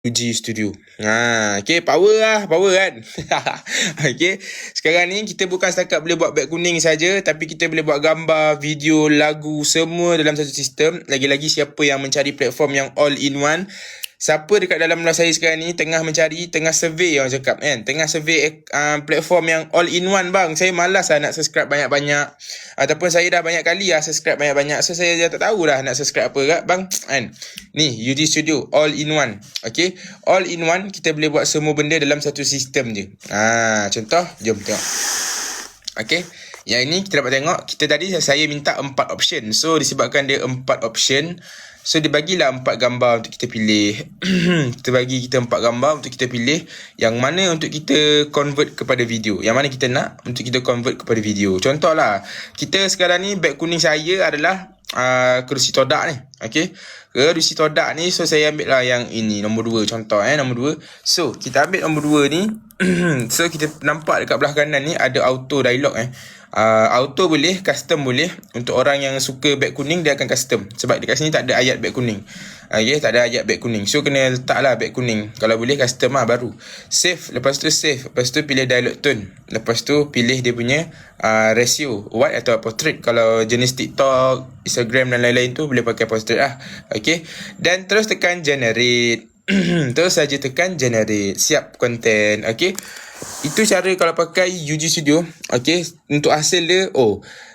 UG Studio. Okay, power lah, power kan. Okay, sekarang ni kita bukan setakat boleh buat back kuning saja, tapi kita boleh buat gambar, video, lagu, semua dalam satu sistem. Lagi-lagi siapa yang mencari platform yang all in one, siapa dekat dalam live saya sekarang ni tengah mencari, tengah survey orang cakap kan, tengah survey platform yang all in one bang. Saya malas lah nak subscribe banyak-banyak, ataupun saya dah banyak kali lah subscribe banyak-banyak, so saya dah tak tahu dah nak subscribe apa kat bang kan. Ni UG Studio all in one. Okay, all in one, kita boleh buat semua benda dalam satu sistem je. Contoh, jom tengok. Okay, yang ini kita dapat tengok. Kita tadi saya minta 4 option. So disebabkan dia 4 option, so dia bagilah 4 gambar untuk kita pilih. Kita bagi kita 4 gambar untuk kita pilih yang mana untuk kita convert kepada video, yang mana kita nak untuk kita convert kepada video. Contohlah, kita sekarang ni back kuning saya adalah kerusi todak ni. Okay, kerusi todak ni, so saya ambil lah yang ini, nombor 2. Contoh nombor 2. So kita ambil nombor 2 ni. So kita nampak dekat belah kanan ni ada auto dialog. Auto boleh, custom boleh. Untuk orang yang suka back kuning, dia akan custom. Sebab dekat sini tak ada ayat back kuning. Okay, tak ada ayat back kuning, so kena letak lah back kuning. Kalau boleh custom lah baru. Save, lepas tu save. Lepas tu pilih dialog tone. Lepas tu pilih dia punya ratio, white atau portrait. Kalau jenis TikTok, Instagram dan lain-lain tu boleh pakai portrait lah. Okay, dan terus tekan generate. Terus saja tekan generate. Siap konten. Okay, itu cara kalau pakai UG Studio. Okay, untuk hasil dia,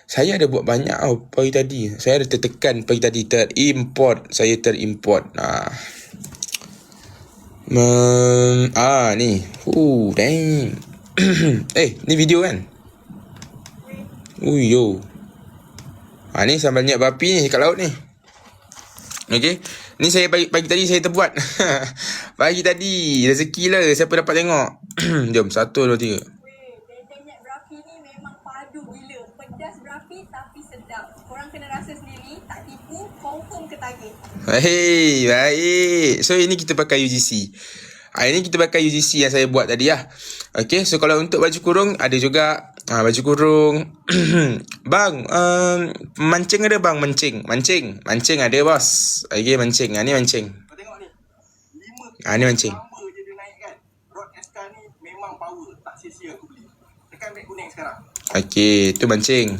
saya ada buat banyak pagi tadi. Saya ada tertekan pagi tadi, terimport. Saya terimport. Ni. Dang. Ni video kan? Yo. Ni sambal niat babi ni kat laut ni. Okay, ni saya pagi tadi saya terbuat. Pagi tadi, rezeki lah. Siapa dapat tengok? Jom, 1, 2, 3. Bebek berapi ni memang padu gila. Pedas berapi tapi sedap. Korang kena rasa sendiri, tak tipu, confirm ketagih. Baik. So ini kita pakai UGC. Ini kita pakai UGC yang saya buat tadi lah. Okay, so kalau untuk baju kurung ada juga. Baju kurung. Bang, mancing ada bang? Mancing ada bos. Okay, mancing. Ni mancing. Kau tengok ni. 5 ni mancing. Number je dia naik kan. Rod SK ni memang power. Tak sia-sia aku beli. Tekan back kuning sekarang. Okay, tu mancing.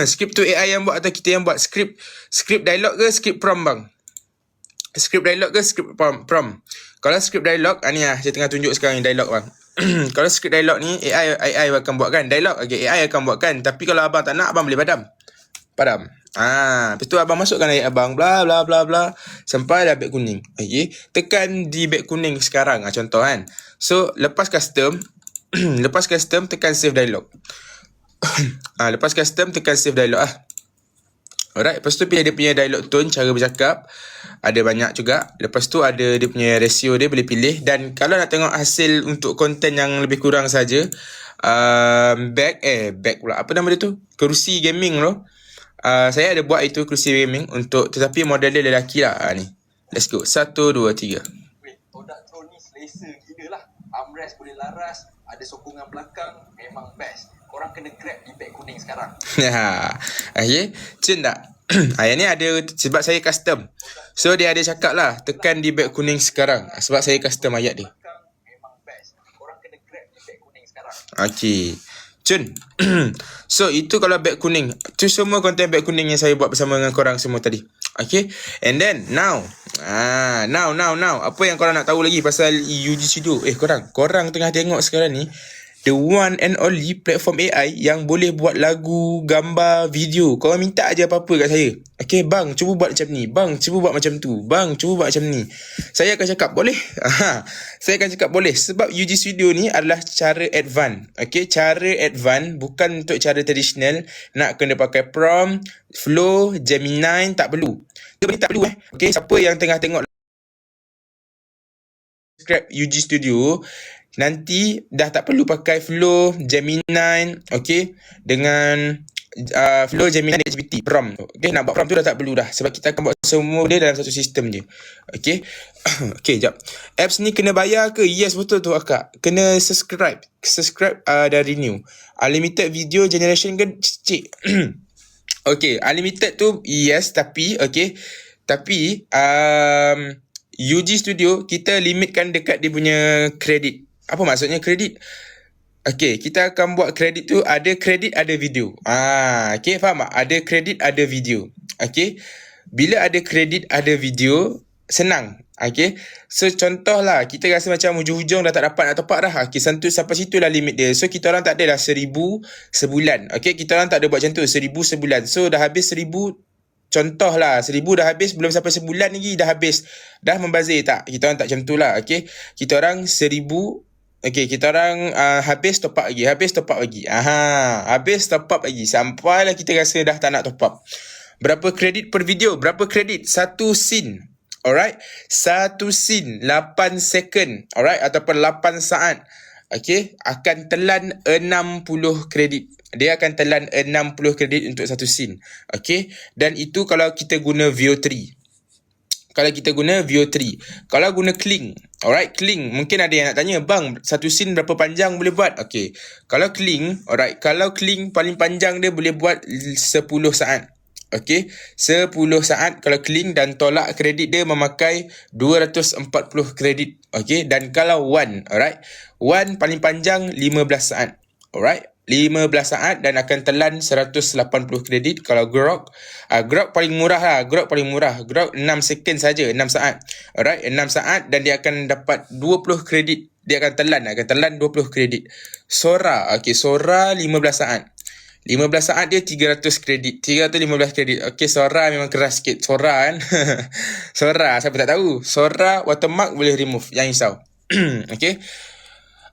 Skrip tu AI yang buat atau kita yang buat? Skrip dialog ke skrip prompt bang? Skrip dialog ke skrip prompt? Kalau skrip dialog, ni lah saya tengah tunjuk sekarang yang dialog bang. Kalau skrip dialog ni AI akan buatkan dialog. Okay, AI akan buatkan. Tapi kalau abang tak nak, abang boleh padam. Lepas tu abang masukkan ayat abang, bla bla bla bla, sampai dah back kuning. Okay, tekan di back kuning sekarang. Contoh kan. So lepas custom tekan save dialog. Lepas custom tekan save dialog lah. Alright, lepas tu pilih dia punya dialog tone, cara bercakap. Ada banyak juga. Lepas tu ada dia punya ratio, dia boleh pilih. Dan kalau nak tengok hasil untuk konten yang lebih kurang saja, back pula, apa nama dia tu? Kerusi gaming tu. Saya ada buat itu kerusi gaming untuk, tetapi model dia lelaki lah. Ni, let's go. 1, 2, 3. Todak Tron ni selesa gila lah. Armrest boleh laras, ada sokongan belakang, memang best. Korang kena grab di back kuning sekarang. Okay, cun tak? Yang ni ada sebab saya custom. So dia ada cakap lah, tekan di back kuning sekarang. Sebab saya custom ayat dia. Memang best. Korang kena grab di back kuning sekarang. Okay, cun. So itu kalau back kuning. Tu semua konten back kuning yang saya buat bersama dengan korang semua tadi. Okay, and then now apa yang korang nak tahu lagi pasal UG Studio? Korang tengah tengok sekarang ni the one and only platform AI yang boleh buat lagu, gambar, video. Korang minta aja apa-apa kat saya. Okay, bang, cuba buat macam ni. Bang, cuba buat macam tu. Bang, cuba buat macam ni. Saya akan cakap boleh. Saya akan cakap boleh. Sebab UG Studio ni adalah cara advance. Okay, cara advance, bukan untuk cara tradisional. Nak kena pakai prompt, flow, Gemini, tak perlu. Dia tak perlu. Okay, siapa yang tengah tengok subscribe UG Studio, nanti dah tak perlu pakai Flow, Gemini, okay, dengan Flow, Gemini dan GPT prompt. Okay, nak buat prompt tu dah tak perlu dah, sebab kita akan buat semua dia dalam satu sistem je. Okay. Okay, jap. Apps ni kena bayar ke? Yes, betul tu akak. Kena subscribe dan renew. Unlimited video generation ke? Cik. Okay, unlimited tu yes, tapi okay, tapi UG Studio kita limitkan dekat dia punya kredit. Apa maksudnya kredit? Okay, kita akan buat kredit tu ada kredit ada video. Okay, faham tak? Ada kredit ada video. Okay, bila ada kredit ada video, senang. Okay, so contohlah kita rasa macam hujung-hujung dah tak dapat nak top up dah. Okay, sampai situ lah limit dia. So kita orang tak adalah 1,000 sebulan. Okay, kita orang tak ada buat macam tu, 1,000 sebulan. So dah habis 1,000, contohlah 1,000 dah habis, belum sampai sebulan lagi dah habis. Dah membazir tak? Kita orang tak macam tu lah. Okay, kita orang 1,000. Okay, kita orang habis top up lagi. Habis top up lagi. Habis top up lagi. Sampailah kita rasa dah tak nak top up. Berapa kredit per video? Berapa kredit? Satu scene. Alright, satu scene 8 second, alright, ataupun 8 saat. Okay, akan telan 60 kredit. Dia akan telan 60 kredit untuk satu scene. Okay, dan itu kalau kita guna VO3. Kalau kita guna VO3. Kalau guna Kling, alright, Kling, mungkin ada yang nak tanya, bang, satu scene berapa panjang boleh buat? Okay, kalau Kling, alright, kalau Kling paling panjang dia boleh buat 10 saat. Okay, 10 saat kalau Kling, dan tolak kredit dia memakai 240 kredit. Okay, dan kalau One, alright, One paling panjang 15 saat. Alright, 15 saat dan akan telan 180 kredit. Kalau Grok, Grok paling murah lah. Grok paling murah. Grok 6 second saja, 6 saat. Alright, 6 saat dan dia akan dapat 20 kredit. Dia akan telan 20 kredit. Sora, okay, Sora 15 saat. 15 saat dia 300 kredit. 315 kredit. Okay, Sora memang keras sikit. Sora kan. Sora, siapa tak tahu. Sora watermark boleh remove. Jangan risau. Okay.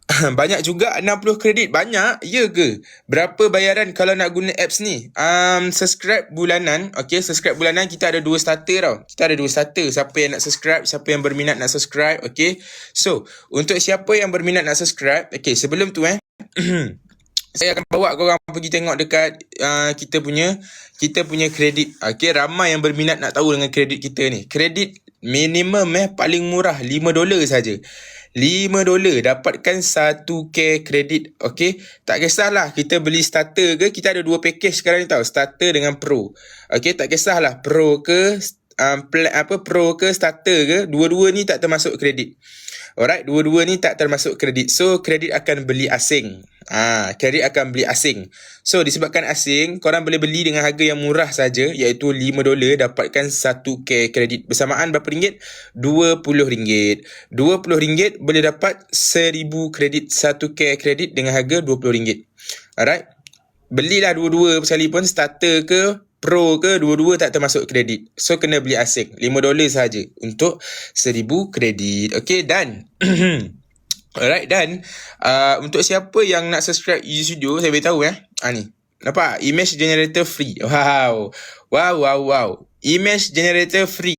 Banyak juga 60 kredit. Banyak? Ya ke? Berapa bayaran kalau nak guna apps ni? Subscribe bulanan. Okay, subscribe bulanan kita ada 2 starter tau. Kita ada 2 starter. Siapa yang nak subscribe, siapa yang berminat nak subscribe. Okay. So, untuk siapa yang berminat nak subscribe. Okay, sebelum tu saya akan bawa korang pergi tengok dekat kita punya kredit. Okay, ramai yang berminat nak tahu dengan kredit kita ni. Kredit minimum paling murah $5 saja. $5 dapatkan 1k kredit. Okay, tak kisahlah kita beli starter ke, kita ada 2 package sekarang ni tau, starter dengan pro. Okay, tak kisahlah pro ke pro ke starter ke, dua-dua ni tak termasuk kredit. Alright, dua-dua ni tak termasuk kredit. So, kredit akan beli asing. Kredit akan beli asing. So, disebabkan asing, korang boleh beli dengan harga yang murah saja, iaitu $5 dapatkan 1k kredit. Bersamaan berapa ringgit? RM20. RM20 boleh dapat 1,000 kredit, 1k kredit dengan harga RM20. Alright. Belilah dua-dua sekali pun, starter ke pro ke, dua-dua tak termasuk kredit. So, kena beli asing. $5 saja untuk 1,000 kredit. Okay, dan alright, dan untuk siapa yang nak subscribe UG Studio, saya beritahu ni. Nampak? Image generator free. Wow. Image generator free.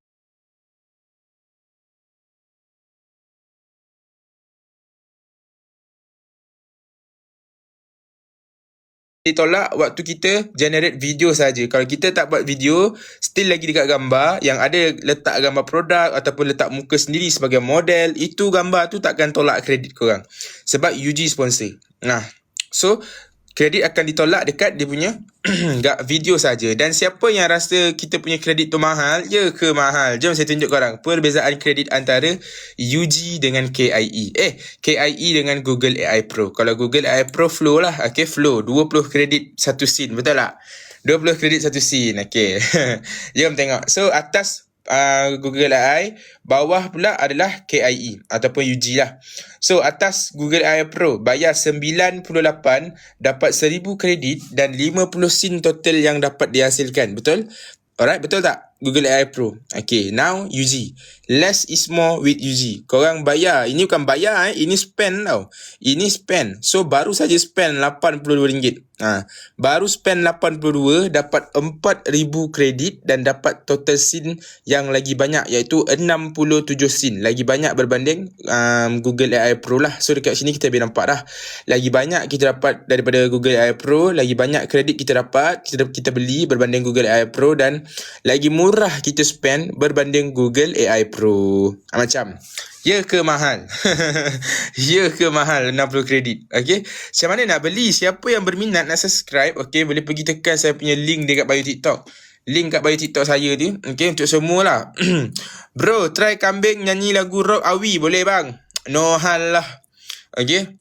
Ditolak waktu kita generate video saja. Kalau kita tak buat video, still lagi dekat gambar yang ada letak gambar produk ataupun letak muka sendiri sebagai model, itu gambar tu takkan tolak kredit korang sebab UG sponsor. So kredit akan ditolak dekat dia punya video saja. Dan siapa yang rasa kita punya kredit tu mahal, ya ke mahal? Jom saya tunjuk korang perbezaan kredit antara UG dengan KIE. KIE dengan Google AI Pro. Kalau Google AI Pro Flow lah. Okay, Flow 20 kredit satu scene, betul tak? 20 kredit satu scene. Okay. Jom tengok. So atas Google AI, bawah pula adalah KIE ataupun UG lah. So atas Google AI Pro bayar 98 dapat 1,000 kredit dan 50 scene total yang dapat dihasilkan. Betul? Alright, betul tak? Google AI Pro. Okay, now UG. Less is more with UG. Korang bayar. Ini bukan bayar, ini spend tau. Ini spend. So, baru saja spend RM82. Baru spend 82 dapat 4,000 kredit dan dapat total scene yang lagi banyak, iaitu 67 scene. Lagi banyak berbanding Google AI Pro lah. So, dekat sini kita boleh nampak dah. Lagi banyak kita dapat daripada Google AI Pro. Lagi banyak kredit kita dapat. Kita beli berbanding Google AI Pro. Dan lagi murah kita spend berbanding Google AI Pro. Macam, ya ke mahal? Ya ke mahal 60 kredit? Okay, macam mana nak beli? Siapa yang berminat nak subscribe, okay, boleh pergi tekan saya punya link dekat bio TikTok. Link kat bio TikTok saya tu. Okay, untuk semua lah. Bro, try kambing nyanyi lagu rock Awi. Boleh bang? No hal lah. Okay.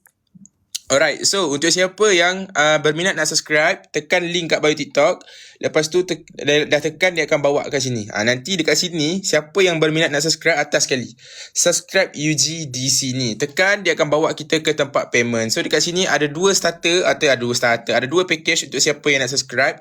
Alright, so untuk siapa yang berminat nak subscribe, tekan link kat bio TikTok. Lepas tu dah tekan, dia akan bawa kat sini. Nanti dekat sini, siapa yang berminat nak subscribe, atas sekali. Subscribe UGDC ni. Tekan, dia akan bawa kita ke tempat payment. So dekat sini ada dua package untuk siapa yang nak subscribe.